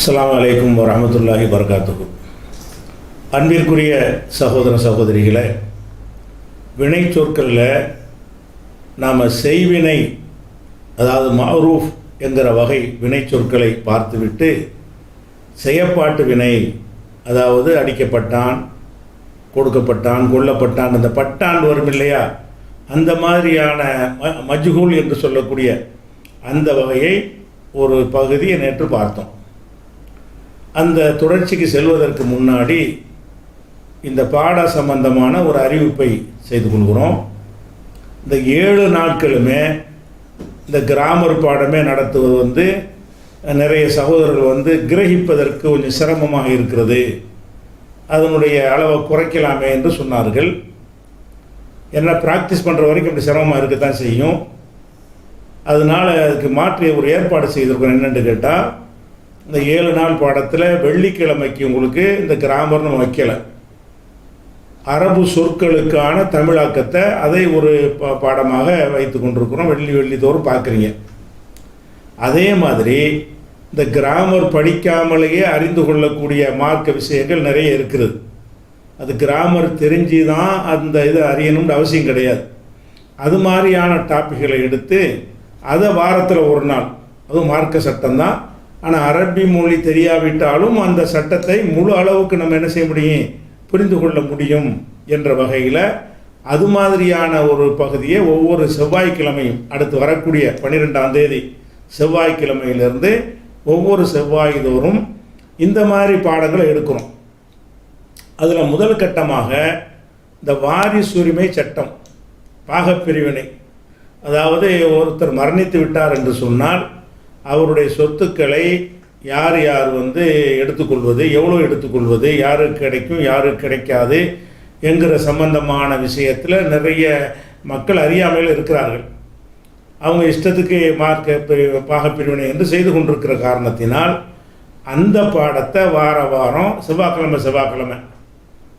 அஸ்ஸலாமு அலைக்கும் வரஹ்மத்துல்லாஹி வபரகாத்துஹு. அன்பிற்குரிய சகோதர சகோதரிகளை, வினை சொற்களில் நாம் செய்வினை, அதாவது மஅரூஃப் என்கிற வகை வினை சொற்களை பார்த்துவிட்டு செயப்பாட்டு வினை, அதாவது அடிக்கப்பட்டான், கொடுக்கப்பட்டான், கொல்லப்பட்டான், அந்த பட்டான் வரும் இல்லையா, அந்த மாதிரியான மஜ்ஹூல் என்று சொல்லக்கூடிய அந்த வகையை ஒரு பகுதியை நேற்று பார்த்தோம். அந்த தொடர்ச்சிக்கு செல்வதற்கு முன்னாடி இந்த பாட சம்பந்தமான ஒரு அறிவிப்பை செய்து கொள்கிறோம். இந்த 7 நாட்களுமே இந்த கிராமர் பாடமே நடத்துவது நிறைய சகோதரர்கள் கிரகிப்பதற்கு கொஞ்சம் சிரமமாக இருக்கிறது, அதனுடைய அளவை குறைக்கலாமே என்று சொன்னார்கள். என்ன ப்ராக்டிஸ் பண்ணுற வரைக்கும் அப்படி சிரமமாக இருக்கத்தான் செய்யும். அதனால் அதுக்கு மாற்றிய ஒரு ஏற்பாடு செய்திருக்கோம். என்னென்னு கேட்டால், இந்த 7 நாள் பாடத்தில் வெள்ளிக்கிழமைக்கு உங்களுக்கு இந்த கிராமர்னு வைக்கலை, அரபு சொற்களுக்கான தமிழாக்கத்தை அதை ஒரு பாடமாக வைத்து கொண்டிருக்கிறோம். வெள்ளி தோறும் பார்க்குறீங்க. அதே மாதிரி இந்த கிராமர் படிக்காமலேயே அறிந்து கொள்ளக்கூடிய மார்க்க விஷயங்கள் நிறைய இருக்கிறது. அது கிராமர் தெரிஞ்சு தான் அந்த இதை அறியணும்னு அவசியம் கிடையாது. அது மாதிரியான டாப்பிக்களை எடுத்து அதை வாரத்தில் ஒரு நாள், அதுவும் மார்க்க சட்டம்தான், ஆனால் அரபி மொழி தெரியாவிட்டாலும் அந்த சட்டத்தை முழு அளவுக்கு நம்ம என்ன செய்ய முடியும், புரிந்து கொள்ள முடியும் என்ற வகையில் அது மாதிரியான ஒரு பகுதியை ஒவ்வொரு செவ்வாய்க்கிழமையும், அடுத்து வரக்கூடிய 12ஆம் தேதி செவ்வாய்க்கிழமையிலிருந்து ஒவ்வொரு செவ்வாய் தோறும் இந்த மாதிரி பாடங்களை எடுக்கிறோம். அதில் முதல் கட்டமாக இந்த வாரிசுரிமை சட்டம், பாகப்பிரிவினை, அதாவது ஒருத்தர் மரணித்து விட்டார் என்று சொன்னால் அவருடைய சொத்துக்களை யார் யார் எடுத்துக்கொள்வது, எவ்வளோ எடுத்துக்கொள்வது, யாருக்கு கிடைக்கும் யாருக்கு கிடைக்காது என்கிற சம்பந்தமான விஷயத்தில் நிறைய மக்கள் அறியாமையில் இருக்கிறார்கள். அவங்க இஷ்டத்துக்கு பாகப்பிரிவினை என்று செய்து கொண்டிருக்கிற காரணத்தினால் அந்த பாடத்தை வாரம் செவ்வாய்க்கிழமை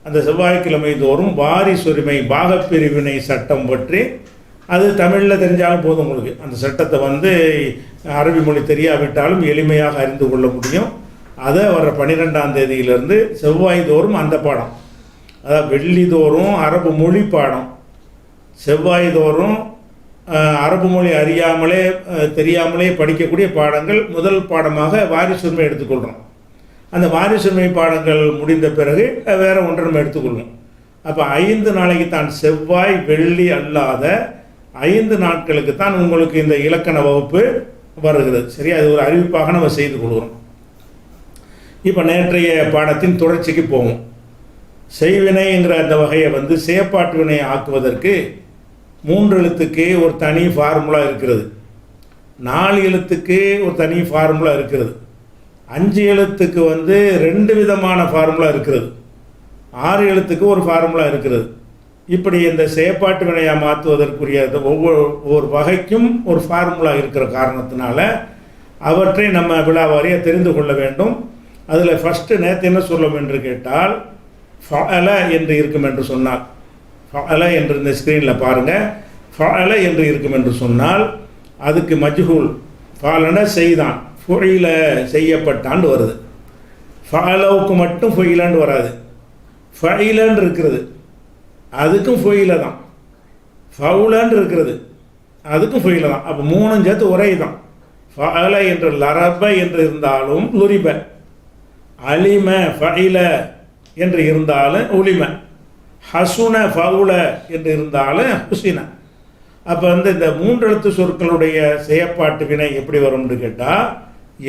அந்த செவ்வாய்க்கிழமை தோறும் வாரிசுரிமை பாகப்பிரிவினை சட்டம் பற்றி, அது தமிழில் தெரிஞ்சாலும் போதும், உங்களுக்கு அந்த சட்டத்தை அரபி மொழி தெரியாவிட்டாலும் எளிமையாக அறிந்து கொள்ள முடியும். அதை வர 12ஆம் தேதியிலிருந்து செவ்வாய் தோறும் அந்த பாடம், அதாவது வெள்ளி தோறும் அரபு மொழி பாடம், செவ்வாய் தோறும் அரபு மொழி அறியாமலே தெரியாமலே படிக்கக்கூடிய பாடங்கள் முதல் பாடமாக வாரிசுரிமை எடுத்துக்கொள்கிறோம். அந்த வாரிசுரிமை பாடங்கள் முடிந்த பிறகு வேறு ஒன்றை நம்ம எடுத்துக்கொள்வோம். அப்போ 5 நாளைக்கு தான், செவ்வாய் வெள்ளி அல்லாத 5 நாட்களுக்கு தான் உங்களுக்கு இந்த இலக்கண வகுப்பு வருகிறது. சரியா? அது ஒரு அறிவிப்பாக நம்ம செய்து கொள்கிறோம். இப்போ நேற்றைய பாடத்தின் தொடர்ச்சிக்கு போவோம். செய்வினைங்கிற அந்த வகையை செயற்பாட்டு வினையை ஆக்குவதற்கு 3 எழுத்துக்கு ஒரு தனி ஃபார்முலா இருக்கிறது, 4 எழுத்துக்கு ஒரு தனி ஃபார்முலா இருக்கிறது, 5 எழுத்துக்கு 2 விதமான ஃபார்முலா இருக்கிறது, 6 எழுத்துக்கு ஒரு ஃபார்முலா இருக்கிறது. இப்படி இந்த செயற்பாட்டு வினையை மாற்றுவதற்குரிய ஒவ்வொரு வகைக்கும் ஒரு ஃபார்முலா இருக்கிற காரணத்தினால அவற்றை நம்ம விழாவாரியாக தெரிந்து கொள்ள வேண்டும். அதில் ஃபஸ்ட்டு நேற்று என்ன சொல்லும் என்று கேட்டால், ஃபஅல என்று இருக்கும் என்று சொன்னால், ஃபஅல என்று இந்த ஸ்க்ரீனில் பாருங்கள், ஃபஅல என்று இருக்கும் என்று சொன்னால் அதுக்கு மஜ்ஹூல், ஃபஅலன செய்தான், ஃபுஇல செய்யப்பட்டான்னு வருது. ஃபஅலவுக்கு மட்டும் ஃபுஇலன்னு வராது, ஃபஇலன்னு இருக்கிறது அதுக்கும் ஃபுஇல தான், ஃபவுலன்னு இருக்கிறது அதுக்கும் ஃபுஇல தான். அப்போ 3 சேர்த்து ஒரே தான். ஃபஅல என்று லரப என்று இருந்தாலும் லுரிப, அலிம ஃபஇல என்று இருந்தாலும் உலிம, ஹசுன ஃபவுல என்று இருந்தாலும் ஹுசின. அப்போ இந்த 3 எழுத்து சொற்களுடைய செயற்பாட்டு வினை எப்படி வரும்னு கேட்டால்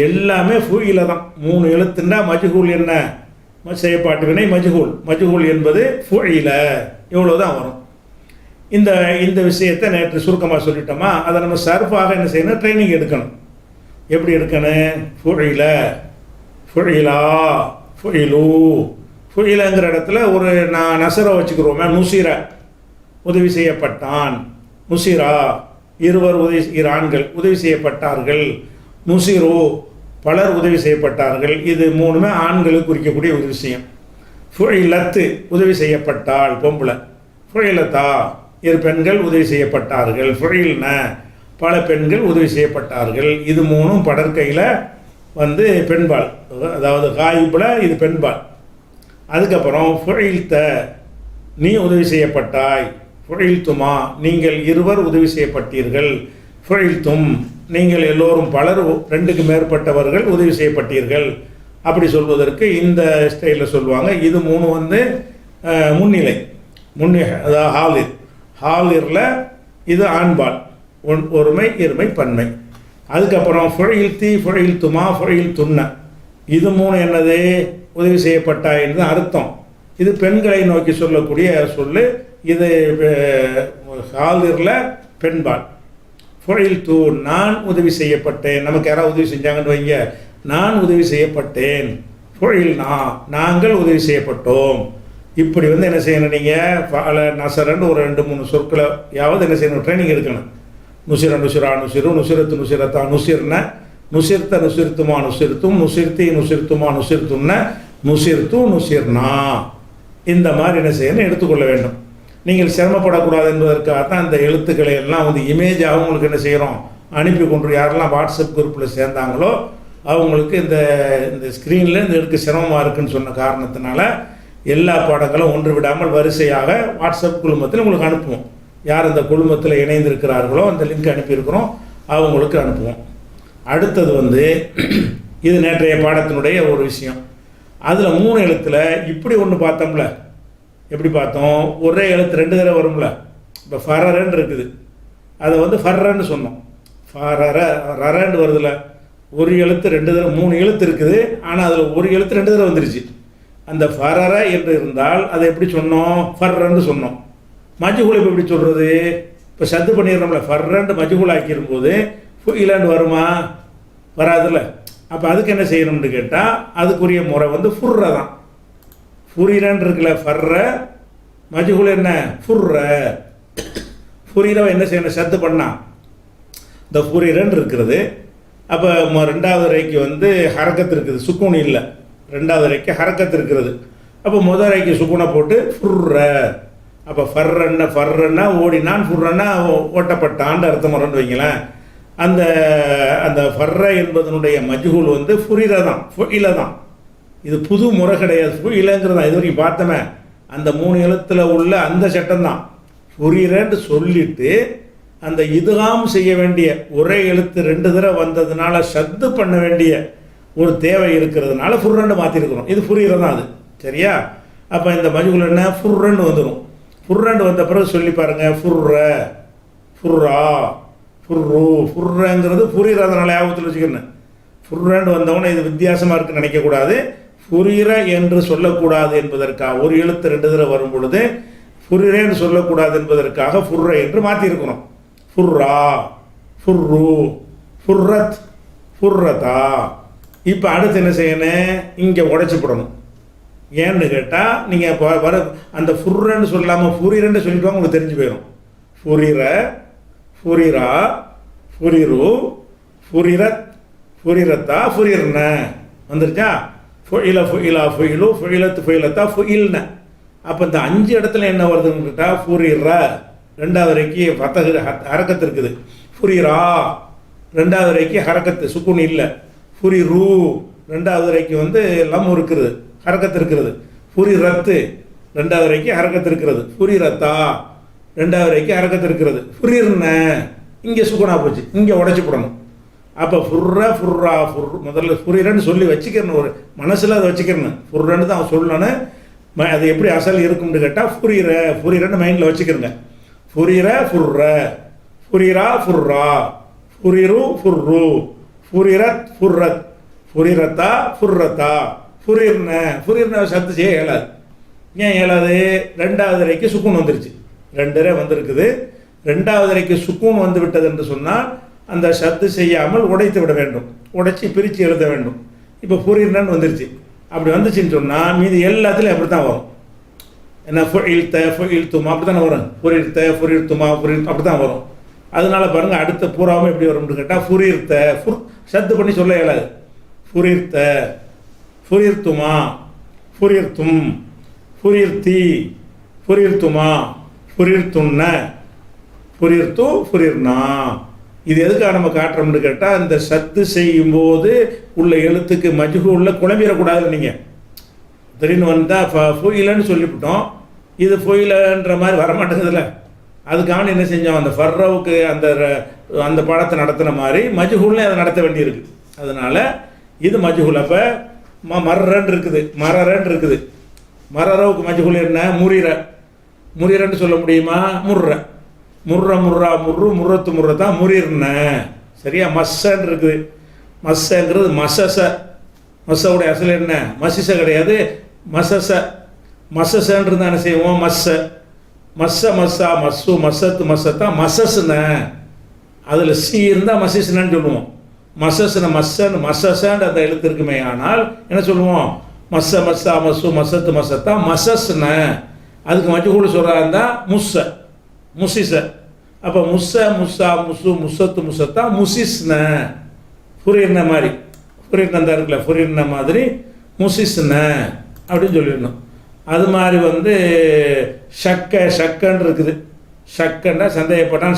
எல்லாமே ஃபுஇல தான். 3 எழுத்துன்னா மஜ்ஹூல் என்ன, செயற்பாட்டு வினை மஜ்ஹூல் என்பது ஃபுஇல, இவ்வளோ தான் வரும். இந்த விஷயத்தை நேற்று சுருக்கமாக சொல்லிட்டோமா, அதை நம்ம சர்ஃபாக என்ன செய்யணும், ட்ரைனிங் எடுக்கணும். எப்படி எடுக்கணும், ஃபுஇல, ஃபுஇலா, ஃபுஇலு, ஃபுஇலங்கிற இடத்துல ஒரு நசரை வச்சுக்கிறோமே, நுசிர உதவி செய்யப்பட்டான், நுசிரா இருவர் ஆண்கள் உதவி செய்யப்பட்டார்கள், நுசிரு பலர் உதவி செய்யப்பட்டார்கள். இது 3மே ஆண்களுக்கு குறிக்கக்கூடிய ஒரு விஷயம். ஃபுஇலத்து உதவி செய்யப்பட்டாள் பொம்பளை, ஃபுஇலத்தா 2 பெண்கள் உதவி செய்யப்பட்டார்கள், ஃபுஇல்ன பல பெண்கள் உதவி செய்யப்பட்டார்கள். இது 3ம் படற்கையில் வந்து பெண்பால், அதாவது காயிபில் இது பெண்பால். அதுக்கப்புறம் ஃபுஇல்த நீ உதவி செய்யப்பட்டாய், ஃபுஇல்துமா நீங்கள் இருவர் உதவி செய்யப்பட்டீர்கள், ஃபுஇல்தும் நீங்கள் எல்லோரும் பலர் ரெண்டுக்கு மேற்பட்டவர்கள் உதவி செய்யப்பட்டீர்கள். அப்படி சொல்வதற்கு இந்த ஸ்டைலில் சொல்லுவாங்க. இது மூணு வந்து முன்னிலை, அதாவது ஹாலிரில் இது ஆண்பால், ஒருமை இருமை பன்மை. அதுக்கப்புறம் ஃபுஇல்தி ஃபுஇல்துமா ஃபுஇல்துன்ன இது மூணு என்னது உதவி செய்யப்பட்டாய் என்று அர்த்தம். இது பெண்களை நோக்கி சொல்லக்கூடிய சொல்லு. இது ஹாலிரில் பெண்பால். ஃபுஇல்து நான் உதவி செய்யப்பட்டேன், நமக்கு யாராவது உதவி செஞ்சாங்கன்னு வைங்க, நான் உதவி செய்யப்பட்டேன். ஃபுஇல்னா நாங்கள் உதவி செய்யப்பட்டோம். இப்படி வந்து என்ன செய்யணும், நீங்கள் ஃபால நசரன்னு ஒரு 2-3 சொற்களை யாவது என்ன செய்யணும், ட்ரைனிங் எடுக்கணும். நுசிர நுசிரா நுசிரு, நுசிரத்து நுசிரத்தா நுசிர்ன, நுசிர்த்த நுசிர்த்துமா நுசிர்த்தும், நுசிர்த்தி நுசிர்த்துமா நுசிர்த்தும்ன, நுசிர்த்து நுசிர்னா. இந்த மாதிரி என்ன செய்யணும் எடுத்துக்கொள்ள வேண்டும். நீங்கள் சிரமப்படக்கூடாது என்பதற்காக தான் இந்த எழுத்துக்களை எல்லாம் வந்து இமேஜாக அவங்களுக்கு என்ன செய்கிறோம் அனுப்பி கொண்டு, யாரெல்லாம் வாட்ஸ்அப் குரூப்பில் சேர்ந்தாங்களோ அவங்களுக்கு இந்த ஸ்க்ரீனில் இந்த எடுக்க சிரமமாக இருக்குதுன்னு சொன்ன காரணத்தினால எல்லா பாடங்களும் ஒன்று விடாமல் வரிசையாக வாட்ஸ்அப் குழுமத்தில் உங்களுக்கு அனுப்புவோம். யார் இந்த குழுமத்தில் இணைந்திருக்கிறார்களோ அந்த லிங்க் அனுப்பியிருக்கிறோம், அவங்களுக்கு அனுப்புவோம். அடுத்தது வந்து இது நேற்றைய பாடத்தினுடைய ஒரு விஷயம். அதில் 3 எழுத்தில் இப்படி ஒன்று பார்த்தோம்ல, எப்படி பார்த்தோம், ஒரே எழுத்து 2 தடவை வரும்ல. இப்போ ஃபரரன்னு இருக்குது, அதை வந்து ஃபர்ரன்னு சொன்னோம். ஃபரர ரரன்னு வருதுல, ஒரு எழுத்து 2 தடவை, 3 எழுத்து இருக்குது, ஆனால் அதில் ஒரு எழுத்து 2 தடவை வந்துருச்சு. அந்த ஃபரர என்று இருந்தால் அதை எப்படி சொன்னோம், ஃபர்ரன்னு சொன்னோம். மஜ்ஹூல் இப்போ எப்படி சொல்கிறது, இப்போ சத்து பண்ணிடுறோம்ல, ஃபர்ரன்னு மஜ்ஹூல் ஆக்கிடும்போது ஃபுஇலான்னு வருமா, வராதுல்ல. அப்போ அதுக்கு என்ன செய்யணும்னு கேட்டால் அதுக்குரிய முறை வந்து ஃபுர்ர தான். ஃபுரிரன்னு இருக்குல்ல, ஃபர்ர மஜ்ஹூல் என்ன ஃபுர்ர, ஃபுரிரவை என்ன செய்யணும் சத்து பண்ணால் இந்த ஃபுரிரன்னு இருக்கிறது. அப்போ 2வது ரைக்கு வந்து ஹரக்கத்து இருக்குது, சுக்கூன் இல்லை. 2வது ரைக்கு ஹரக்கத்து இருக்கிறது. அப்போ முதல் ரைக்கு சுக்கூனை போட்டு ஃபுர்ர. அப்போ ஃபர்ரன்னா ஓடினான், ஃபுர்ரன்னா ஓட்டப்பட்டான்னு அர்த்தம் வரன்னு வைங்களேன். அந்த அந்த ஃபர்ர என்பதனுடைய மஜ்ஹூல் வந்து ஃபுரிர தான், ஃபுஇல தான். இது புது முறை கிடையாது, ஃபுஇலங்கிறது தான் இது வரைக்கும் பார்த்தோமே. அந்த 3 எழுத்தில் உள்ள அந்த சட்டம் தான். ஃபுரிரன்னு சொல்லிட்டு அந்த இதுகாம் செய்ய வேண்டிய ஒரே எழுத்து 2 தடவை வந்ததுனால சத்து பண்ண வேண்டிய ஒரு தேவை இருக்கிறதுனால ஃபுர்ரன்னு மாற்றிருக்கிறோம். இது ஃபுரிர தான் அது, சரியா? அப்போ இந்த மஜ்ஹூல் என்ன ஃபுர்ரன்னு வந்துடும். ஃபுர்ரன்னு வந்த பிறகு சொல்லி பாருங்கள், ஃபுர்ர ஃபுர்ரா ஃபுர்ரு. ஃபுர்ரங்கிறது ஃபுரிரதனால ஞாபகத்தில் வச்சுக்கணும். ஃபுர்ரன்னு வந்தவொன்னே இது வித்தியாசமாக இருக்குன்னு நினைக்கக்கூடாது. ஃபுரிர என்று சொல்லக்கூடாது என்பதற்காக ஒரு எழுத்து 2 தடவை வரும் பொழுது ஃபுரிரேன்னு சொல்லக்கூடாது என்பதற்காக ஃபுர்ர என்று மாற்றிருக்கணும். ஃபுர்ரா ஃபுர்ரு ஃபுர்ரத் ஃபுர்ரதா. இப்போ அடுத்து என்ன செய்யணும், இங்கே உடைச்சிப்படணும். ஏன்னு கேட்டால் நீங்கள் வர அந்த ஃபுர்ரன்னு சொல்லாமல் ஃபுரிரன்னு சொல்லிவிட்டு உங்களுக்கு தெரிஞ்சு போயிடும். ஃபுரிர ஃபுரிரா ஃபுரிரு ஃபுரிரத் ஃபுரிரத்தா ஃபுரிர்ன வந்துருச்சா? ஃபுஇல ஃபுஇலா ஃபுஇலு ஃபுஇலத் ஃபுஇலத்தா ஃபுஇல்ன. அப்போ இந்த 5 இடத்துல என்ன வருதுன்னு கேட்டால் ஃபுரிர 2வது ரைக்கு ஹரக்கத்து இருக்குது, ஃபுரிரா 2வது ரைக்கு ஹரக்கத்து சுக்குன் இல்லை, ஃபுரிரு 2வது ரைக்கு வந்து லம் இருக்குது, ஹரக்கத்து இருக்கிறது, ஃபுரிரத்து 2வது ரைக்கு ஹரக்கத்து இருக்கிறது, ஃபுரிரத்தா 2வது ரைக்கு ஹரக்கத்து இருக்கிறது, ஃபுரிர்ன இங்கே சுக்குனா போச்சு, இங்கே உடச்சி போடணும். அப்போ ஃபுர்ர ஃபுர்ரா முதல்ல ஃபுரிரன்னு சொல்லி வச்சுக்கிறணும், ஒரு மனசில் அதை வச்சுக்கிறணும். ஃபுர்ரன்னு தான் சொல்லணும். அது எப்படி அசல் இருக்கும்னு கேட்டால் ஃபுரிரன்னு மைண்டில் வச்சுக்கிறங்க. ஃபுரிர ஃபுர்ர ஃபுரிரா ஃபுர்ரா ஃபுரிரு ஃபுர்ரு ஃபுரிரத் ஃபுர்ரத் ஃபுரிரத்தா ஃபுர்ரத்தா ஃபுரிர்ன சத்து செய்ய இயலாது. ஏன் இயலாது? 2வது ரைக்கு சுக்கூன் வந்துருச்சு, 2 வந்திருக்குது. 2வது ரைக்கு சுக்கூன் வந்து விட்டது என்று சொன்னால் அந்த சத்து செய்யாமல் உடைத்து விட வேண்டும், உடைச்சி பிரித்து எழுத வேண்டும். இப்போ ஃபுரிர்னு வந்துருச்சு. அப்படி வந்துச்சுன்னு சொன்னால் மீது எல்லாத்துலேயும் அப்படி தான் வரும். என்ன ஃபுஇல்த ஃபுஇல்துமா அப்படி தானே வரும், ஃபுரிர்த ஃபுரிர்துமா அப்படி தான் வரும். அதனால பாருங்கள் அடுத்த பூராவும் எப்படி வரும்னு கேட்டால் ஃபுரிர்த சத்து பண்ணி சொல்ல இயலாது. ஃபுரிர்த ஃபுரிர்துமா ஃபுரிர்தும் ஃபுரிர்தி ஃபுரிர்துமா ஃபுரிர்துன்ன ஃபுரிர்து ஃபுரிர்னா. இது எதுக்காக நம்ம காட்டுறோம்னு கேட்டால், இந்த சத்து செய்யும்போது உள்ள எழுத்துக்கு மஜ்ஹூலில் குழம்பிடக்கூடாதுன்னு. நீங்கள் திடீர்னு வந்தால் ஃபொயிலன்னு சொல்லிவிட்டோம், இது ஃபொயிலன்ற மாதிரி வரமாட்டேங்குதுல்ல. அதுக்காக என்ன செஞ்சோம், அந்த ஃபர்ரவுக்கு அந்த பாடத்தை நடத்தின மாதிரி மஜ்ஹூல்னே அதை நடத்த வேண்டியிருக்கு. அதனால் இது மஜ்ஹூல். அப்போ மர்ரன் இருக்குது, மரரன் இருக்குது. மரரவுக்கு மஜ்ஹூல் என்ன, முரீரன்னு சொல்ல முடியுமா? முர்ரா முர்ரத்து முர்ரத்தா முரீர்ன. சரியா? மஸ்ஸன்னு இருக்குது. மஸ்ஸங்கிறது மஸ்ஸவுடைய அசல் என்ன? மசிச கிடையாது, மசசன்றது என்ன செய்வோம்? மஸ்ஸா மஸ்ஸு மசத்தா மசஸ்ன. அதில் சி இருந்தால் மசிஸ்னன்னு சொல்லுவோம். மசஸ்ன அந்த எழுத்து இருக்குமே. ஆனால் என்ன சொல்லுவோம்? மஸ்ஸா மஸ்ஸு மசத்தா மசஸ்ன. அதுக்கு மஜ்ஹூல் சொல்கிறா இருந்தால் முசிச. அப்போ முஸ்ஸா முசத்தா முசிஸ்ன. புரியின மாதிரி, புரியின இருக்குல்ல, புரியின மாதிரி முசிஸ்ன அப்படின்னு சொல்லிடணும். அது மாதிரி ஷக்கன்னு இருக்குது. ஷக்கன்னா சந்தேகப்பட்டான்,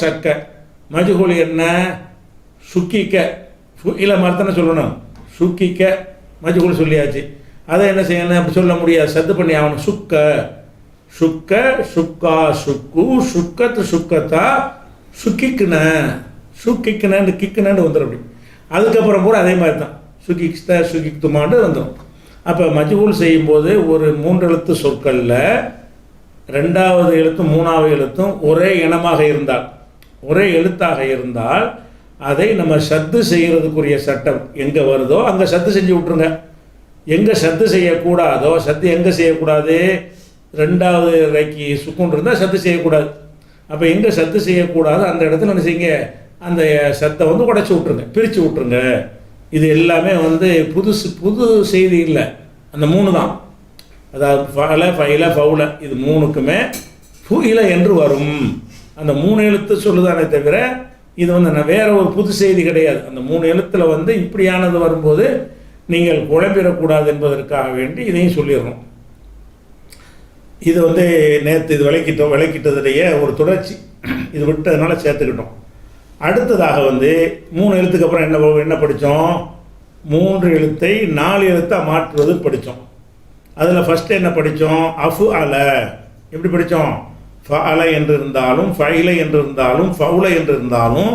ஷக்க. மஜ்ஹூல் என்ன? சுக்கிக்க. இல்லை மறுத்தனை சொல்லணும், சுக்கிக்க. மஜ்ஹூல் சொல்லியாச்சு. அதை என்ன செய்யணும்? அப்படி சொல்ல முடியாது, சத்து பண்ணி ஆகணும். சுக்கா சுக்கு சுக்கத்தா சுக்கிக்குன்னு கிக்குன்னு வந்துடும். அப்படி அதுக்கப்புறம் கூட அதே மாதிரி தான், சுக்கித்துமான்னு வந்துடும். அப்போ மஜ்ஹூல் செய்யும்போது ஒரு 3 எழுத்து சொற்களில் 2வது எழுத்தும் 3வது எழுத்தும் ஒரே இனமாக இருந்தால், ஒரே எழுத்தாக இருந்தால், அதை நம்ம சத்து செய்கிறதுக்குரிய சட்டம் எங்கே வருதோ அங்கே சத்து செஞ்சு விட்ருங்க. எங்கே சத்து செய்யக்கூடாதோ, சத்து எங்கே செய்யக்கூடாது? 2வது ரைக்கு சுக்குன் இருந்தால் சத்து செய்யக்கூடாது. அப்போ எங்கே சத்து செய்யக்கூடாது அந்த இடத்துல என்ன செய்யுங்க, அந்த சத்தை உடைச்சி விட்ருங்க, பிரித்து விட்ருங்க. இது எல்லாமே புது செய்தி இல்லை, அந்த 3 தான். அதாவது ஃபைல ஃபவுல இது 3க்குமே ஃபுயில என்று வரும். அந்த 3 எழுத்து சொல்லுதானே தவிர இது வேறு ஒரு புது செய்தி கிடையாது. அந்த 3 எழுத்தில் இப்படியானது வரும்போது நீங்கள் குழம்பிடக்கூடாது என்பதற்காக வேண்டி இதையும் சொல்லிடணும். இது நேற்று இது விளக்கிட்டதுடைய ஒரு தொடர்ச்சி, இது விட்டதுனால சேர்த்துக்கிட்டோம். அடுத்ததாக 3 எழுத்துக்கு அப்புறம் என்ன படித்தோம்? 3 எழுத்தை 4 எழுத்தாக மாற்றுவது படித்தோம். அதில் ஃபஸ்ட்டு என்ன படித்தோம்? அஃபு அல. எப்படி படித்தோம்? ஃபஅல என்று இருந்தாலும், ஃபைல என்று இருந்தாலும், ஃபவுல என்று இருந்தாலும்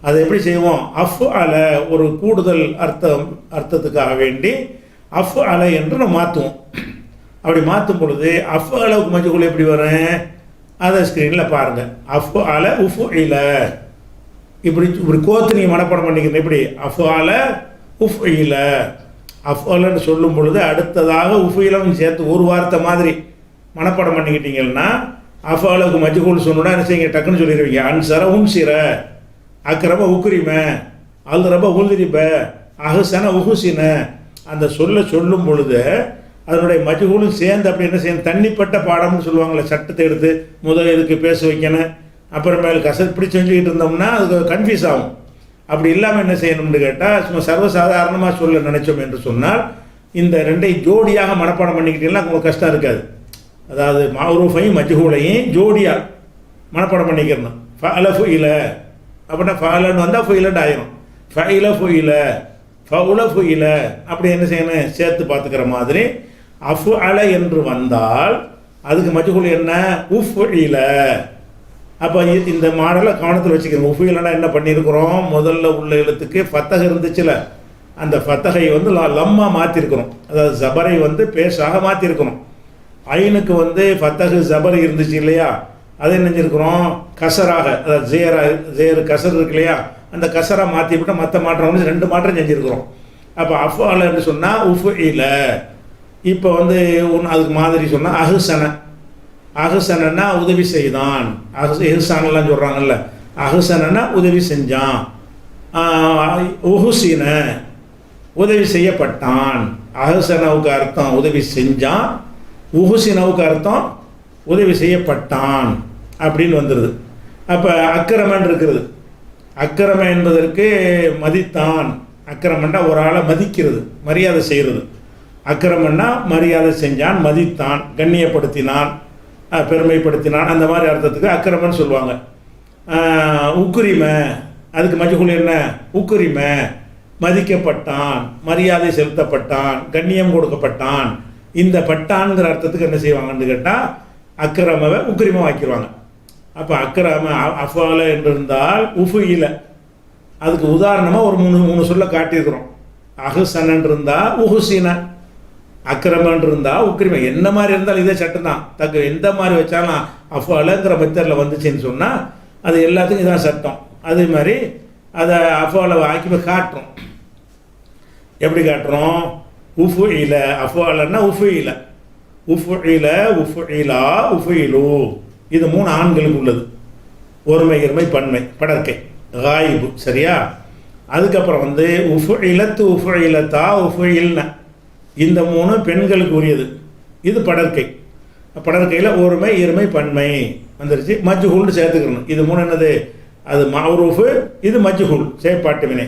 அதை எப்படி செய்வோம்? அஃபு அல, ஒரு கூடுதல் அர்த்தத்துக்காக வேண்டி அஃபு அல என்று நம்ம மாற்றுவோம். அப்படி மாற்றும் பொழுது அஃபு அலவுக்கு மஜ்ஹூல் எப்படி வரும்? அதை ஸ்க்ரீனில் பாருங்கள். அஃபு அல உஃபு இல. இப்படி கோத்து நீங்கள் மனப்பாடம் பண்ணிக்கிறீங்க. எப்படி? அஃபு அல உஃப் இல. அஃப் அலன்னு சொல்லும் பொழுது அடுத்ததாக உஃபுயிலும் சேர்த்து ஒரு வார்த்தை மாதிரி மனப்பாடம் பண்ணிக்கிட்டீங்கன்னா அஃப் அலவுக்கு மஜ்ஹூல் சொன்னா என்ன செய்யுங்க? டக்குன்னு சொல்லிடுவீங்க. அன்சர உன்சிர, அக்ரப உக்ரிம, அல்ரப உல்ரிப, அஹ்சன உஹுசின. அந்த சொல்லும் பொழுது அதனுடைய மஜ்ஹூலும் சேர்ந்து அப்படி என்ன செய்யணும்? தண்ணிப்பட்ட பாடம்னு சொல்லுவாங்களே, சட்டத்தை எடுத்து முதல் இதுக்கு பேச வைக்கணும், அப்புறமேல் கசர் இப்படி செஞ்சுக்கிட்டு இருந்தோம்னா அது கன்ஃபியூஸ் ஆகும். அப்படி இல்லாமல் என்ன செய்யணும்னு கேட்டால், சும்மா சர்வசாதாரணமாக சொல்ல நினைச்சோம் என்று சொன்னால் இந்த 2ஐயும் ஜோடியாக மனப்பாடம் பண்ணிக்கிட்டீங்கன்னா உங்களுக்கு கஷ்டம் இருக்காது. அதாவது மஅரூஃபையும் மஜ்ஹூலையும் ஜோடியாக மனப்பாடம் பண்ணிக்கிறணும். ஃபஅல ஃபுயில அப்படின்னா ஃபஅலன்னு வந்தால் ஃபுயிலன்னு ஆயிரும். ஃபஇல ஃபுயில, ஃபவுல ஃபுயில, அப்படி என்ன செய்யணும்? சேர்த்து பார்த்துக்கிற மாதிரி. அஃபு அல என்று வந்தால் அதுக்கு மஜ்ஹூல் என்ன? உஃப்இல. அப்போ இந்த மாடலை கவனத்தில் வச்சுக்கணும். உஃபுயிலனா என்ன பண்ணியிருக்கிறோம்? முதல்ல உள்ள எழுத்துக்கு ஃபத்தஹ் இருந்துச்சுல, அந்த ஃபத்தஹை லம்மா மாற்றிருக்கிறோம். அதாவது ஜபரை பேஷாக மாற்றிருக்கிறோம். ஐனுக்கு ஃபத்தஹு ஜபர் இருந்துச்சு இல்லையா, அதை நினைஞ்சிருக்கிறோம் கசராக, அதாவது ஜேர் கசர் இருக்கு இல்லையா, அந்த கசரை மாற்றி விட்டால் மற்ற மாற்றம் 2 மாற்றம் செஞ்சுருக்கிறோம். அப்போ அஃபு அலன்னு சொன்னால் உஃபுஇல. இப்போ அதுக்கு மாதிரி சொன்னால் அஹ்சனா உதவி செய்தான். எஹ்சானெல்லாம் சொல்கிறாங்கல்ல, அஹ்சனா உதவி செஞ்சான். உஹுசின உதவி செய்யப்பட்டான். அஹ்சனாவுக்கு அர்த்தம் உதவி செஞ்சான், உஹுசினாவுக்கு அர்த்தம் உதவி செய்யப்பட்டான் அப்படின்னு வந்துடுது. அப்போ அக்கிரமன் இருக்கிறது. அக்கிரம என்பதற்கு மதித்தான். அக்கிரமன்னா ஒரு ஆளை மதிக்கிறது, மரியாதை செய்கிறது. அக்கிரமன்னா மரியாதை செஞ்சான், மதித்தான், கண்ணியப்படுத்தினான், பெருமைப்படுத்தினான், அந்த மாதிரி அர்த்தத்துக்கு அக்கிரமன்னு சொல்லுவாங்க. உக்ரிம அதுக்கு மஜ்ஹூல் என்ன? உக்ரிம, மதிக்கப்பட்டான், மரியாதை செலுத்தப்பட்டான், கண்ணியம் கொடுக்கப்பட்டான். இந்த பட்டான்கிற அர்த்தத்துக்கு என்ன செய்வாங்கன்னு கேட்டால் அக்ரமவை உக்ரிம ஆக்கிடுவாங்க. அப்போ அக்ரம அஃபால என்று இருந்தால் உஃபுயில, அதுக்கு உதாரணமாக ஒரு மூணு சொல்ல காட்டியிருக்கிறோம். அஹ்சனன் இருந்தால் உஹுசின, அக்ரமன் இருந்தால் உக்ரிம. என்ன மாதிரி இருந்தாலும் இதே சட்டம் தான். தக்க எந்த மாதிரி வச்சாலும் அஃபாலங்கிற மெத்தடில் வந்துச்சுன்னு சொன்னால் அது எல்லாத்துக்கும் இதான் சட்டம். அதே மாதிரி அதை அஃபாலை ஆக்கி காட்டுறோம். எப்படி காட்டுறோம்? உஃபுயில, அஃபாலன்னா உஃபுயில, உஃபுயில, உஃபுயிலா, உஃபுயிலு. இது 3 ஆண்களுக்கு உள்ளது. ஒருமை, இருமை, பன்மை, படற்கை, காயிபு. சரியா? அதுக்கப்புறம் வந்து உஃபுயிலத்து, உஃபுயிலத்தா, உஃபுயில்ன, இந்த 3 பெண்களுக்கு உரியது. இது படற்கை. படற்கையில் ஒருமை, இருமை, பன்மை வந்துருச்சு. மஜ்ஹூல்னு சேர்த்துக்கணும். இது 3 என்னது? அது மஅரூஃபு, இது மஜ்ஹூல், செயற்பாட்டு வினை.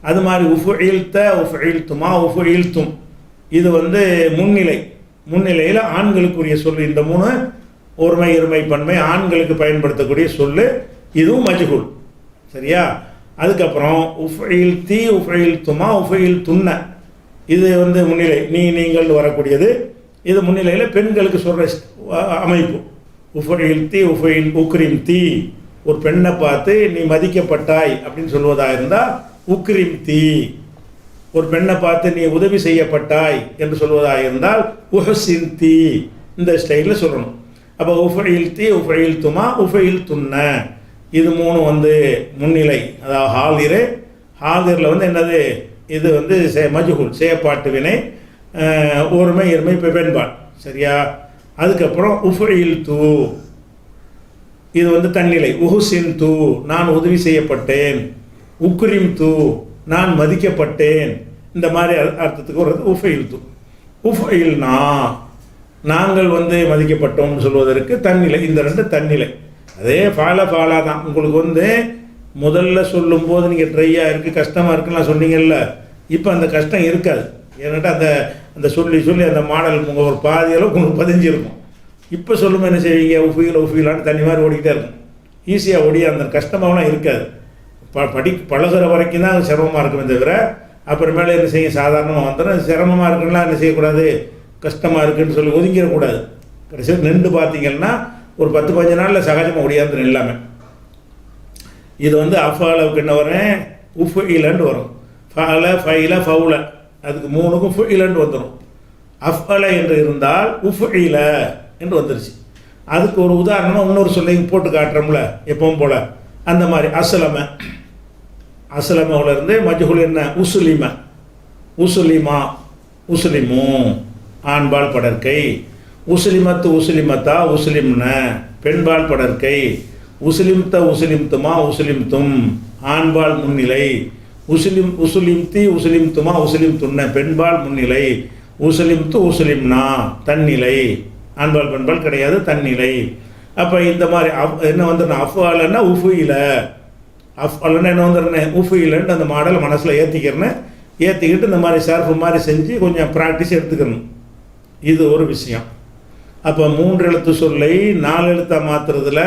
அது மாதிரி உஃபுயில்த, உஃபுயில்துமா, உஃபுயில்தும், இது வந்து முன்னிலை. முன்னிலையில் ஆண்களுக்குரிய சொல். இந்த 3 ஒருமை, இருமை, பன்மை ஆண்களுக்கு பயன்படுத்தக்கூடிய சொல்லு. இதுவும் மஜ்ஹூல். சரியா? அதுக்கப்புறம் உஃபுயில்தி, உஃபுயில்துமா, உஃபுயில்துன்ன, இது வந்து முன்னிலை, நீங்கள் வரக்கூடியது. இது முன்னிலையில் பெண்களுக்கு சொல்கிற அமைப்பு. உஃபுயில்தி, உக்ரிம்தி, ஒரு பெண்ணை பார்த்து நீ மதிக்கப்பட்டாய் அப்படின்னு சொல்வதாக இருந்தால் உக்ரிம்தி. ஒரு பெண்ணை பார்த்து நீ உதவி செய்யப்பட்டாய் என்று சொல்வதாக இருந்தால் உஹ்சின்தி. இந்த ஸ்டைலில் சொல்லணும். அப்போ உஃபுயில்தி, உஃபுயில்துமா, உஃபுயில்துன்ன, இது 3 வந்து முன்னிலை. அதாவது ஹாலிரு. ஹாலிரில் வந்து என்னது? இது வந்து மஜ்ஹூல், செயற்பாட்டு வினை, ஒருமை, இருமை, பெண்பால். சரியா? அதுக்கப்புறம் உஃபுயில்து, இது வந்து தன்னிலை. உஹுசின்து, நான் உதவி செய்யப்பட்டேன். உக்ரிம்து, நான் மதிக்கப்பட்டேன். இந்த மாதிரி அர்த்தத்துக்கு வர்றது உஃபுயில்து. உஃபுயில்னா, நாங்கள் வந்து மதிக்கப்பட்டோம்னு சொல்வதற்கு தன்னிலை. இந்த 2 தன்னிலை. அதே ஃபாலா தான். உங்களுக்கு வந்து முதல்ல சொல்லும்போது நீங்கள் ட்ரையாக இருக்குது, கஷ்டமாக இருக்குன்னு சொன்னீங்கல்ல, இப்போ அந்த கஷ்டம் இருக்காது. ஏன்னாட்டா அந்த சொல்லி அந்த மாடல் உங்கள் ஒரு பாதி அளவுக்கு உங்களுக்கு பதிஞ்சிருக்கும். இப்போ சொல்லும்போது என்ன செய்வீங்க? உஃபுயிலான்னு தண்ணி மாதிரி ஓடிக்கிட்டே இருக்கும். ஈஸியாக ஓடி அந்த கஷ்டமாகலாம் இருக்காது. பழகிற வரைக்கும் தான் அது சிரமமாக இருக்குமே தவிர அப்புறமேலே என்ன செய்ய சாதாரணமாக வந்துடும். சிரமமாக இருக்குன்னா என்ன செய்யக்கூடாது? கஷ்டமாக இருக்குன்னு சொல்லி ஒதுங்கிடக்கூடாது. கடைசியில் நின்று பார்த்தீங்கன்னா ஒரு 10-15 நாளில் சகஜமாக ஒடியாந்து எல்லாமே. இது வந்து அஃபாலவுக்கு என்ன வரும்? உஃபுயிலன்னு வரும். ஃபஅல, ஃபைல, ஃபவுல, அதுக்கு 3க்கும் ஃபுயிலன்னு வந்துடும். அஃபல என்று இருந்தால் உஃபுயில என்று வந்துருச்சு. அதுக்கு ஒரு உதாரணமாக இன்னொரு சொல்லையும் போட்டு காட்டுறோம்ல எப்பவும் போல். அந்த மாதிரி அஸ்லம, அஸ்லமவுலேருந்து மஜ்ஹூல் என்ன? உசுலிம, உசுலிமா, உசுலிமு, ஆண்பால் படற்கை. உசுலிமத்து, உசுலிமத்தா, உசுலிம்ன, பெண்பால் படற்கை. உசுலிம்த, உசுலிம்துமா, உசுலிம்தும், ஆண்பால் முன்னிலை. உசுலிம்தி, உசுலிம்துமா, உசுலிம்துன்ன, பெண்பால் முன்னிலை. உசுலிம்து, உசுலிம்னா, தன்னிலை. ஆண்பால் பெண்பால் கிடையாது, தன்னிலை. அப்போ இந்த மாதிரி என்ன வந்துடணும்? அஃபாலன்னா உஃபுயில, அஃபாலன்னா என்ன வந்துடுறேன்? உஃபுயிலன்ட்டு அந்த மாடல் மனசில் ஏற்றிக்கிட்டு இந்த மாதிரி சர்ஃபு மாதிரி செஞ்சு கொஞ்சம் ப்ராக்டிஸ் எடுத்துக்கணும். இது ஒரு விஷயம். அப்போ 3 எழுத்து சொல்லை 4 எழுத்தாக மாற்றுறதுல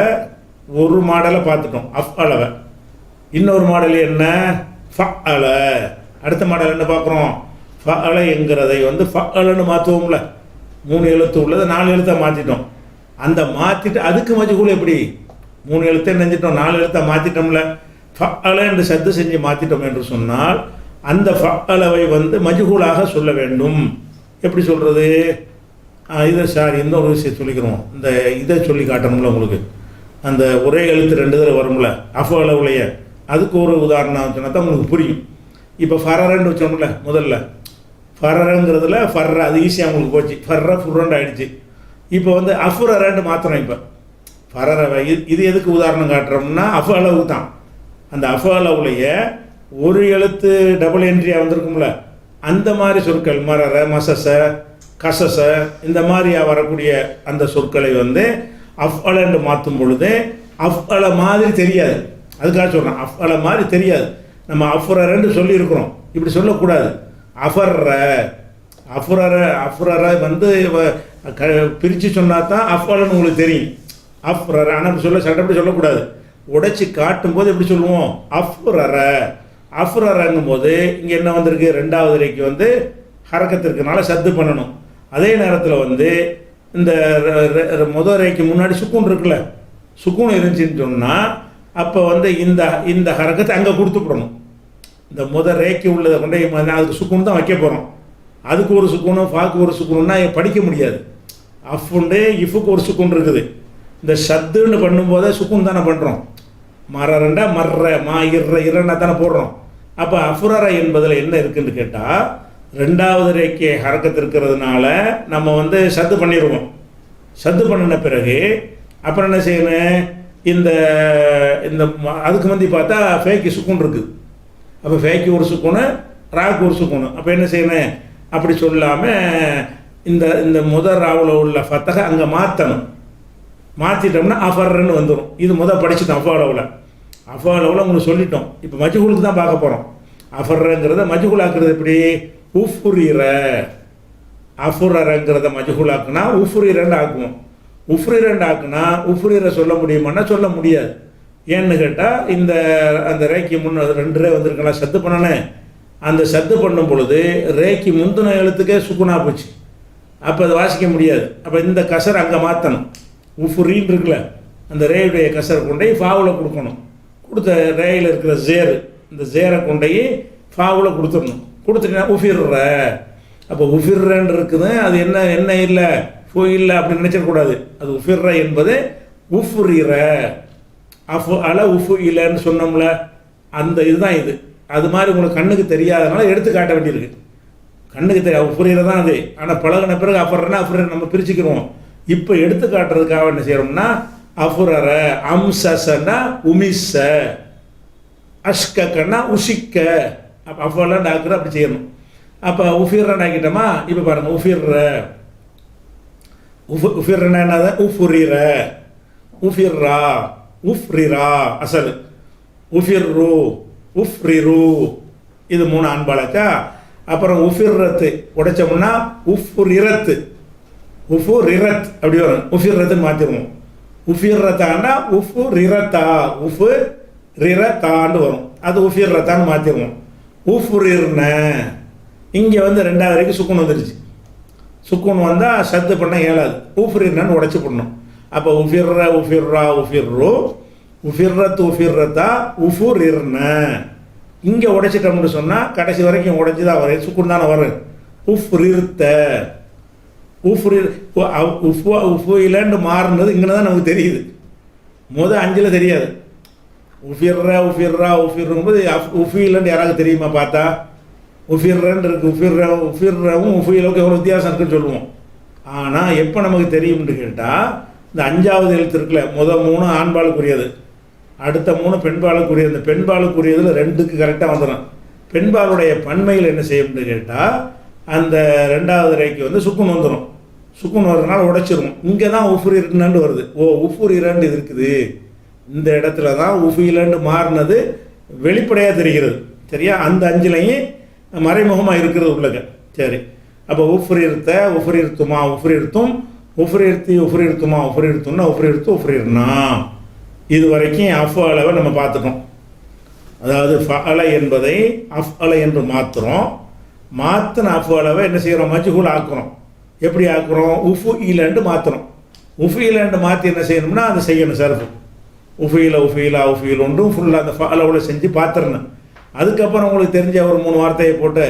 ஒரு மாடலை பார்த்துட்டோம், அஃஅலவை. இன்னொரு மாடல் என்ன? ஃபஅல. அடுத்த மாடல் என்ன பார்க்குறோம்? ஃபஅல என்கிறதை வந்து ஃபஅலன்னு மாற்றுவோம்ல. 3 எழுத்து உள்ளதை 4 எழுத்தாக மாற்றிட்டோம். அந்த மாற்றிட்டு அதுக்கு மஜ்ஹூல் எப்படி? 3 எழுத்தை நினைஞ்சிட்டோம், 4 எழுத்தை மாற்றிட்டோம்ல. ஃபஅல என்று சத்து செஞ்சு மாற்றிட்டோம் என்று சொன்னால் அந்த ஃபஅலவை வந்து மஜ்ஹூலாக சொல்ல வேண்டும். எப்படி சொல்கிறது? இதை இந்த ஒரு விஷயம் சொல்லிக்கிறோம். இந்த இதை சொல்லி காட்டணும்ல உங்களுக்கு. அந்த ஒரே எழுத்து 2 தடவை வரும்ல அஃஅலவுலைய, அதுக்கு ஒரு உதாரணம் சொன்னால் தான் உங்களுக்கு புரியும். இப்போ ஃபரரன்னு வச்சோம்ல முதல்ல, ஃபரரங்கிறதுல ஃபர்ற, அது ஈஸியாக உங்களுக்கு போச்சு. ஃபர்ற ஃபுர்ரண்டு ஆகிடுச்சு. இப்போ வந்து அஃபுரரன்னு மாற்றணும். இப்போ ஃபரரவை இது எதுக்கு உதாரணம் காட்டுறோம்னா அஃஅலவு தான். அந்த அஃஅலவுலைய ஒரு எழுத்து டபுள் என்ட்ரியாக வந்திருக்கும்ல, அந்த மாதிரி சொற்கள் மரர, மசச, கசச, இந்த மாதிரியாக வரக்கூடிய அந்த சொற்களை வந்து அஃஅல என்று மாற்றும் பொழுது அஃஅல மாதிரி தெரியாது. அதுக்காக சொல்கிறேன், அஃஅல மாதிரி தெரியாது. நம்ம அஃபுரரன்னு சொல்லியிருக்கிறோம், இப்படி சொல்லக்கூடாது. அஃபர்ற, அஃபுரர வந்து பிரித்து சொன்னால் தான் அஃஅலன்னு உங்களுக்கு தெரியும். அஃப்ரர் ஆனால் சொல்ல சட்டப்படி சொல்லக்கூடாது. உடைச்சி காட்டும்போது எப்படி சொல்லுவோம்? அஃப்ரர. அஃப்ரரங்கும் போது இங்கே என்ன வந்திருக்கு? ரெண்டாவது ரேக்கு வந்து ஹரக்கத்திற்குனால சத்து பண்ணணும். அதே நேரத்தில் வந்து இந்த முதல் ரேக்கு முன்னாடி சுக்கூன் இருக்குல்ல, சுக்கூன் இருந்துச்சுன்னு சொன்னால் அப்போ வந்து இந்த ஹரக்கத்தை அங்கே கொடுத்துப்படணும். இந்த முதல் ரேக்கி உள்ளதை கொண்டு அதுக்கு சுக்கூன் தான் வைக்க போகிறோம். அதுக்கு ஒரு சுக்கூனும் ஃபாக்கு ஒரு சுக்கூனுன்னா படிக்க முடியாது. அஃப்ண்டு இஃபுக்கு ஒரு சுக்கூன் இருக்குது. இந்த ஷத்துன்னு பண்ணும்போதே சுக்கூன் தானே பண்ணுறோம். மரண்டா மர்ற மா இரன்னா தானே போடுறோம். அப்போ அஃப்ரர என்பதில் என்ன இருக்குன்னு கேட்டால், ரெண்டாவது ரேக்கை ஹரக்கத்து இருக்கிறதுனால நம்ம வந்து சத்து பண்ணிடுவோம். சத்து பண்ணின பிறகு அப்புறம் என்ன செய்யணும்? இந்த இந்த அதுக்கு முந்தி பார்த்தா ஃபேக்கு சுக்கூன் இருக்குது. அப்போ ஃபேக்கு ஒரு சுக்கூனு, ராக்கு ஒரு சுக்கூனு. அப்போ என்ன செய்யணும்? அப்படி சொல்லாமல் இந்த முதல் ராவில் உள்ள ஃபத்தகை அங்கே மாற்றணும். மாற்றிட்டோம்னா அஃபர்ன்னு வந்துடும். இது படிச்சுட்டோம் அஃபாலவில். அஃபாலவில் உங்களுக்கு சொல்லிட்டோம். இப்போ மஜ்ஹூலுக்கு தான் பார்க்க போகிறோம். அஃபர்ங்கிறத மஜ்ஹூலாக்குறது எப்படி? உஃப்ரீர. அஃபுரங்கிறத மஜ்ஹூலாக்குனா உஃப்ரீரன்னு ஆக்குவோம். உஃப்ரீரண்டு ஆக்குனா உஃப்ரீரை சொல்ல முடியுமான்னா சொல்ல முடியாது. ஏன்னு கேட்டால் அந்த ரேக்கி ரெண்டு ரே வந்திருக்கலாம் சத்து பண்ணனேன். அந்த சத்து பண்ணும் பொழுது ரேக்கி முந்தின எழுத்துக்கே சுக்குனா போச்சு. அப்போ அதை வாசிக்க முடியாது. அப்போ இந்த கசர் அங்கே மாற்றணும். உஃப்ரீன்னு இருக்குல்ல, அந்த ரேயுடைய கசரை கொண்டு ஃபாவில் கொடுக்கணும். கொடுத்த ரேயில் இருக்கிற ஜேரு, இந்த ஜேரை கொண்டு ஃபாவில் கொடுத்துடணும். கொடுத்துட்டீங்கன்னா உஃபிர்ற. அப்போ உஃபிர்றன்னு இருக்குது. அது என்ன இல்லை ஃபோ இல்லை அப்படின்னு நினச்சிடக்கூடாது. அது உஃபிர்ற என்பது உஃப்ரீர. உஃபு இல்லைன்னு சொன்னோம்ல, அந்த இதுதான் இது. அது மாதிரி உங்களுக்கு கண்ணுக்கு தெரியாதனால எடுத்து காட்ட வேண்டியிருக்கு. கண்ணுக்கு தெரியாது உஃப்ரீர தான் அது. ஆனால் பழகின பிறகு அஃபர்னா அஃபுரர் நம்ம பிரிச்சுக்கிறோம். இப்போ எடுத்து காட்டுறதுக்காக என்ன செய்யறோம்னா அஃபுரர. அம்சன்னா உமிச, அஷ்கன்னா உஷிக்க. அப்போ அஃபெல்லாம் டாக்டர் அப்படி செய்யணும். அப்போ உஃபிர்ரன் ஆக்கிட்டோமா? இப்போ பாருங்கள், உஃபிர்ர. உஃபிர்ரன்னா என்னது? உஃபுரீர, உஃபிர்ரா, உஃப்ரிரா அசல். உஃபிர்ரு, உஃப்ரிரு, இது 3 ஆண்பாளக்கா. அப்புறம் உஃபிர்ரத்து உடைச்சோம்னா உஃப்ரிரத்து, உஃபுரிரத் அப்படி வரும். உஃபிர்ரத்துன்னு மாற்றிடுவோம். உஃபிர்ரத்தான்னா உஃபுரிரத்தா, உஃபு ரிரத்தான்னு வரும். அது உஃபிர்ரத்தான்னு மாற்றிடுவோம். உஃப்ரிர்ன. இங்கே வந்து ரெண்டாவது வரைக்கும் சுக்குன் வந்துருச்சு. சுக்குன் வந்தால் சத்து பண்ண இயலாது. உஃப்ரிர்னு உடைச்சி பண்ணணும். அப்போ உஃபிர்ர, உஃபிர்ரா, உஃபிர்ரு, உஃபிர்ரத், உஃபிர்ரத்தா, உஃபுரிர்ன. இங்கே உடைச்சிட்டோம்னு சொன்னால் கடைசி வரைக்கும் உடைச்சி தான் வரும். சுக்குன் தானே வரும். உஃப்ரிர்த்த. உஃபு இல்லைன்னு மாறினது இங்கே தான் நமக்கு தெரியுது. 5 தெரியாது. உஃபிர்ரா, உஃபிர்ரா, உஃபிர்ருங்கும்போது உஃபி இல்லைன்னு யாராவது தெரியுமா? பார்த்தா உஃபிர்ரன்னு இருக்குது. உஃபிர்ரவும் உஃபிலுக்கும் எவ்வளோ வித்தியாசம் இருக்குன்னு சொல்லுவோம். ஆனால் எப்போ நமக்கு தெரியும்னு கேட்டால், இந்த 5வது எழுத்து இருக்குல்ல, 3 ஆண்பாளுக்குரியது, அடுத்த 3 பெண்பாளுக்குரியது. இந்த பெண்பாளுக்குரியதில் 2க்கு கரெக்டாக வந்துடும். பெண்பாளுடைய பன்மையில் என்ன செய்யும்னு கேட்டால், அந்த 2வது ரேக்கு வந்து சுக்குன் வந்துடும். சுக்குன் வர்றதுனால உடைச்சிருவோம். இங்கே தான் உஃப்ரீர்னு வருது. உஃப்ரீரண்டு இது இருக்குது. இந்த இடத்துல தான் உஃபீலண்டு மாறினது வெளிப்படையாக தெரிகிறது. சரியா? அந்த 5லையும் மறைமுகமாக இருக்கிறது உள்ளக. சரி, அப்போ உஃப்ரீர்த்த, உஃப்ரீர்த்துமா, உஃப்ரீர்த்தும், உஃப்ரீர்த்தி, உஃப்ரீர்த்துமா, உஃப்ரீர்த்தும்னா உஃப்ரீர்த்து, உஃப்ரீர்னா. இது வரைக்கும் அஃஅலை நம்ம பார்த்துட்டோம். அதாவது ஃபஅல என்பதை அஃஅல என்று மாற்றுறோம். மாற்றின அஃஅலை என்ன செய்கிறோம்? மஜ்ஹூல் ஆக்குறோம். எப்படி ஆக்குறோம்? உஃபு ஈலண்டு மாற்றுறோம். உஃபு ஈலண்டு மாற்றி என்ன செய்யணும்னா அதை செய்யணும். சர்ஃபு உஃபீல, உஃபீலா, உஃபீல் ஒன்றும் ஃபுல்லாக அந்த ஃபஅலவில் செஞ்சு பார்த்துடணும். அதுக்கப்புறம் உங்களுக்கு தெரிஞ்ச ஒரு 3 வார்த்தையை போட்டு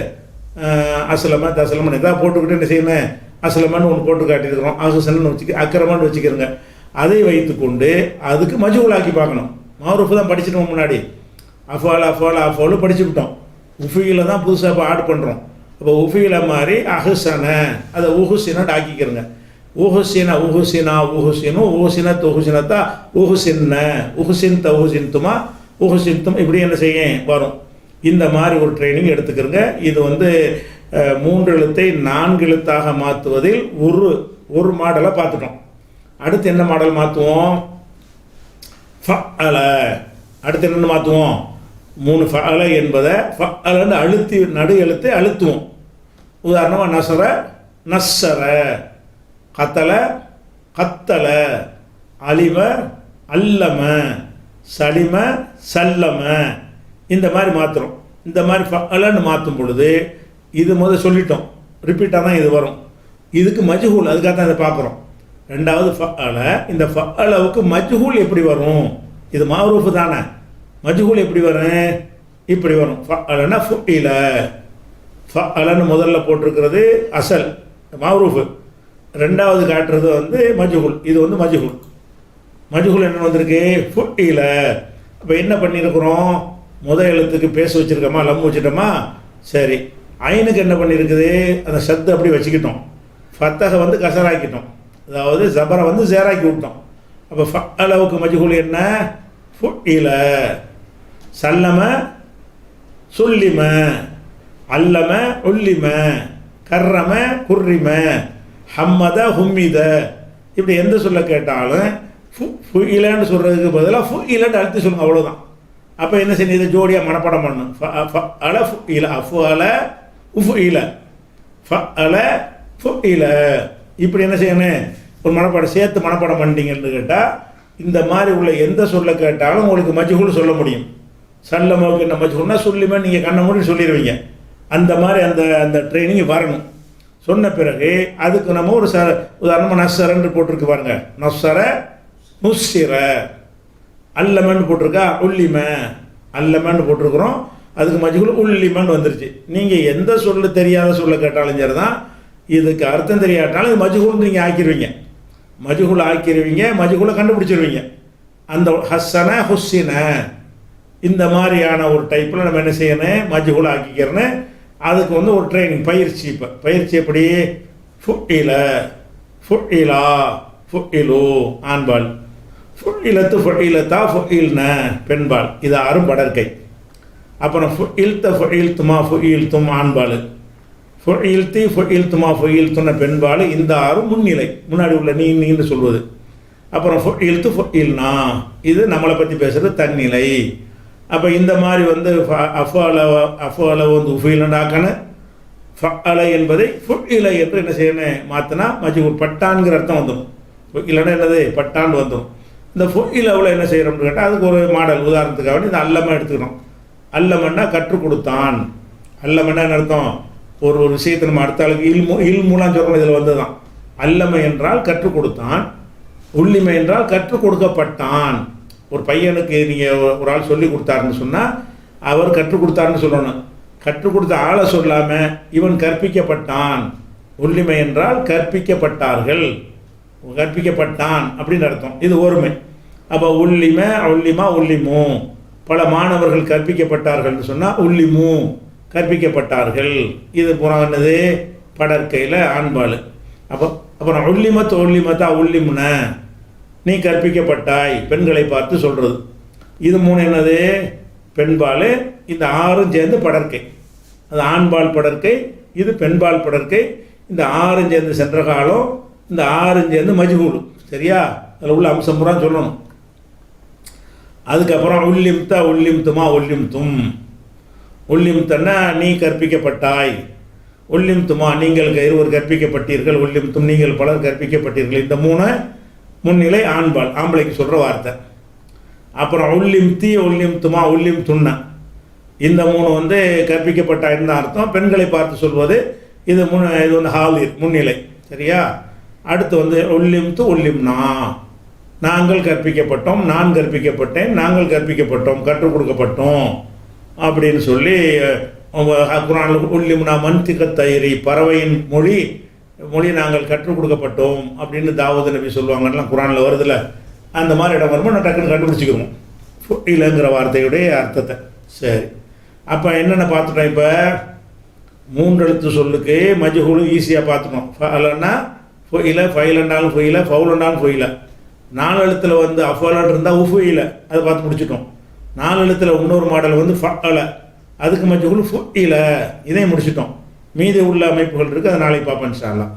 அஸ்லம, தஸ்லமன் இதாக போட்டுக்கிட்டு என்ன செய்யணும்? அஸ்லமன்னு ஒன்று போட்டு காட்டியிருக்கிறோம். அஹ்சன்னு அக்ரமன்னு வச்சுக்கிறோங்க. அதை வைத்துக்கொண்டு அதுக்கு மஜ்ஹூலாக்கி பார்க்கணும். மஅரூஃப் தான் படிச்சுட்டோம் முன்னாடி. அஃபால், அஃபால், அஃபாலு படிச்சுக்கிட்டோம். உஃபீல தான் புதுசாக இப்போ ஆட் பண்ணுறோம். அப்போ உஃபீல மாதிரி அஹ்சன, அதை உஹுசினட் ஆக்கிக்கிறங்க. உஹுசின, உஹுசினா, உஹுசினு, உஹுசினத், உஹுசினத்தா, உஹுசின்ன, உஹுசின்த, உஹுசின்துமா, உஹுசின்தும், இப்படி என்ன செய்ய வரும். இந்த மாதிரி ஒரு ட்ரைனிங் எடுத்துக்கிறங்க. இது வந்து 3 எழுத்தை 4 எழுத்தாக மாற்றுவதில் ஒரு மாடலை பார்த்துட்டோம். அடுத்து என்ன மாடல் மாற்றுவோம்? ஃபஅல. அடுத்து என்னென்னு மாற்றுவோம்? 3 ஃபஅல என்பதை ஃபஅலன்னு அழுத்தி நடு எழுத்தை அழுத்துவோம். உதாரணமாக நசர, நஸ்ஸர, கத்தல, கத்தல, அலிம, அல்லம, சலிம, சல்லம, இந்த மாதிரி மாற்றுறோம். இந்த மாதிரி ஃபஅலன்னு மாற்றும் பொழுது இது சொல்லிட்டோம், ரிப்பீட்டாக தான் இது வரும். இதுக்கு மஜ்ஹூல், அதுக்காக தான் இதை பார்க்குறோம். ரெண்டாவது ஃபஅல, இந்த ஃபஅலவுக்கு மஜ்ஹூல் எப்படி வரும்? இது மாரூஃபு தானே, மஜ்ஹூல் எப்படி வரும்? இப்படி வரும். ஃபஅலனா ஃபுஇல, ஃபஅலன்னு முதல்ல போட்டிருக்கிறது அசல் மாரூஃபு, ரெண்டாவது காட்டுறது மஜ்ஹூல். இது மஜ்ஹூல். மஜ்ஹூல் என்ன வந்திருக்கு? ஃபுஇல. அப்போ என்ன பண்ணியிருக்கிறோம்? முதல் எழுத்துக்கு பேச வச்சுருக்கோமா, லம் வச்சுட்டோமா? சரி, ஐனுக்கு என்ன பண்ணியிருக்குது? அந்த சத்து அப்படி வச்சுக்கிட்டோம், ஃபத்தகை கசராக்கிட்டோம், அதாவது ஜபரை சேராக்கி விட்டோம். அப்போ ஃபஅலவுக்கு மஜ்ஹூல் என்ன? ஃபுஇல. சல்லம, சுல்லிம, அல்லம, உல்லிம, கர்ரம, குர்ரிம, ஹம்மத, ஹும்மித. இப்படி எந்த சொல்ல கேட்டாலும் ஃபுஇலன்னு சொல்கிறதுக்கு பதிலாக ஃபுஇலன்னு அழுத்தி சொல்லுங்க, அவ்வளோதான். அப்போ என்ன செய்யணும்? இதை ஜோடியாக மனப்பாடம் பண்ணணும். ஃபஅல ஃபுஇல, அஃபுஅல உஃபுஇல, ஃபஅல ஃபுஇல. இப்படி என்ன செய்யணும்? ஒரு மனப்பாடம் சேர்த்து மனப்பாடம் பண்ணிட்டீங்கன்னு கேட்டால் இந்த மாதிரி உள்ள எந்த சொல்ல கேட்டாலும் உங்களுக்கு மஜ்ஹூல் சொல்ல முடியும். சல்லமாவுக்கு என்ன மஜ்ஹூல்னா சொல்லிமே நீங்கள் கண்ணை மூடி சொல்லிடுவீங்க. அந்த மாதிரி அந்த அந்த ட்ரைனிங் வரணும். சொன்ன பிறகு அதுக்கு நம்ம ஒரு உதாரணமாக நஸ்ஸரன்னு போட்டிருக்கு பாருங்க. நஸ்ஸர, நுஸ்ஸிர. அல்லமன்னு போட்டிருக்கா, உல்லிம, அல்லமன்னு போட்டிருக்கிறோம். அதுக்கு மஜ்ஹூல் உல்லிமன்னு வந்துருச்சு. நீங்கள் எந்த சொல்ல தெரியாத சொல்ல கேட்டாலும் சரி தான், இதுக்கு அர்த்தம் தெரியாட்டாலும் இது மஜ்ஹூல் நீங்கள் ஆக்கிடுவீங்க. மஜ்ஹூல் ஆக்கிடுவீங்க, மஜ்ஹூலை கண்டுபிடிச்சிருவீங்க. அந்த ஹஸ்ஸன, ஹுஸ்ஸின, இந்த மாதிரியான ஒரு டைப்பில் நம்ம என்ன செய்யணும்? மஜ்ஹூல் ஆக்கிக்கிறேன்னு அதுக்கு ஒரு ட்ரைனிங், பயிற்சி. இப்போ பயிற்சி எப்படி? ஃபுஇல, ஃபுஇலா, ஃபுஇலு ஆண்பால், ஃபுஇலத்து, ஃபுஇலத்தா, ஃபுஇல்ன பெண்பால். இது ஆறும் படற்கை. அப்புறம் ஃபுஇல்த, ஃபுஇல்துமா, ஃபுஇல்தும் ஆண்பால், ஃபுஇல்தி, ஃபுஇல்துமா, ஃபுஇல்துன பெண்பால். இந்த ஆறும் முன்னிலை, முன்னாடி உள்ள நீன்னு சொல்வது. அப்புறம் ஃபுஇல்து, ஃபுஇல்னா, இது நம்மளை பற்றி பேசுகிறது தன்னிலை. அப்போ இந்த மாதிரி அஃபுஅல உஃபுஇலண்டாக்கணும். ஃபஅல என்பதை ஃபுஇல என்று என்ன செய்யணும்? மாற்றினா மஜ்ஹூல், பட்டான்கிற அர்த்தம் வந்துடும். ஃபுஇலனா என்னது? பட்டான் வந்துடும். இந்த ஃபுஇலவில் என்ன செய்கிறோம்னு கேட்டால் அதுக்கு ஒரு மாடல், உதாரணத்துக்காக இந்த அல்லம எடுத்துக்கணும். அல்லமன்னா கற்றுக் கொடுத்தான். அல்லமன்னா என்ன அர்த்தம்? ஒரு விஷயத்தை நம்ம அடுத்த ஆளுக்கு இல்முலாம் சொல்கிறோம், இதில் வந்து தான். அல்லம என்றால் கற்றுக் கொடுத்தான், உள்ளிமை என்றால் கற்றுக் கொடுக்கப்பட்டான். ஒரு பையனுக்கு நீங்கள் ஒரு ஆள் சொல்லி கொடுத்தாருன்னு சொன்னால் அவர் கற்றுக் கொடுத்தாருன்னு சொல்லணும். கற்றுக் கொடுத்த ஆளை சொல்லாமல் இவன் கற்பிக்கப்பட்டான். உள்ளிமை என்றால் கற்பிக்கப்பட்டார்கள், கற்பிக்கப்பட்டான் அப்படின்னு அர்த்தம். இது ஒருமை. அப்போ உள்ளிமை, உள்ளிமா, உள்ளிமு. பல மாணவர்கள் கற்பிக்கப்பட்டார்கள்னு சொன்னால் உள்ளிமு, கற்பிக்கப்பட்டார்கள். இது புறம் என்னது? படற்கையில் ஆண்பால். அப்புறம் உள்ளிமத், உள்ளிமத்தா, உள்ளிமுன, நீ கற்பிக்கப்பட்டாய், பெண்களை பார்த்து சொல்கிறது. இது மூணு என்னது? பெண்பால். இந்த ஆறும் சேர்ந்து படற்கை. அது ஆண்பால் படற்கை, இது பெண்பால் படற்கை. இந்த ஆறும் சேர்ந்து சென்ற காலம், இந்த ஆறும் சேர்ந்து மஜ்ஹூல். சரியா? அதில் உள்ள அம்சம் பூரா சொல்லணும். அதுக்கப்புறம் உல்லிம்தா, உல்லிம்துமா, உல்லிம்தும். உல்லிம்தன்னா நீ கற்பிக்கப்பட்டாய், உல்லிம்துமா நீங்கள் இருவர் கற்பிக்கப்பட்டீர்கள், உல்லிம்தும் நீங்கள் பலர் கற்பிக்கப்பட்டீர்கள். இந்த மூணு முன்னிலை ஆண்பால், ஆம்பளைக்கு சொல்கிற வார்த்தை. அப்புறம் உல்லிம்தி, உல்லிம்துமா, உல்லிம்துன்னா இந்த மூணு கற்பிக்கப்பட்டாயின்னு தான் அர்த்தம். பெண்களை பார்த்து சொல்வது இது இது ஹாலிர், முன்னிலை. சரியா? அடுத்து உல்லிம்து, உல்லிம்னா, நாங்கள் கற்பிக்கப்பட்டோம், நான் கற்பிக்கப்பட்டேன், நாங்கள் கற்பிக்கப்பட்டோம், கற்றுக் கொடுக்கப்பட்டோம் அப்படின்னு சொல்லி குர்ஆனில் உல்லிம்னா மன்திக தயிரி, பறவையின் மொழி நாங்கள் கற்றுக் கொடுக்கப்பட்டோம் அப்படின்னு தாவூத் நபி சொல்லுவாங்கலாம் குர்ஆனில் வருதில்ல. அந்த மாதிரி இடம் வரும்போது நான் டக்குன்னு கண்டுபிடிச்சிக்கிறோம் ஃபுஇலங்கிற வார்த்தையுடைய அர்த்தத்தை. சரி, அப்போ என்னென்ன பார்த்துட்டோம்? இப்போ 3 எழுத்து சொல்லுக்கு மஜ்ஹூல் ஈஸியாக பார்த்துட்டோம். ஃபஅலன்னா ஃபுஇல, ஃபைலண்டாலும் ஃபுஇல, ஃபவுலண்டாலும் ஃபுஇல. 4 எழுத்தில் அஃபலன் இருந்தால் உஃபுஇல, அதை பார்த்து முடிச்சிட்டோம். 4 எழுத்தில் இன்னொரு மாடல் ஃபஅல, அதுக்கு மஜ்ஹூல் ஃபுஇல, இதையும் முடிச்சிட்டோம். மீதி உள்ள அமைப்புகள் இருக்குது, அதை நாளைக்கு பார்ப்போம் இன்ஷா அல்லாஹ்.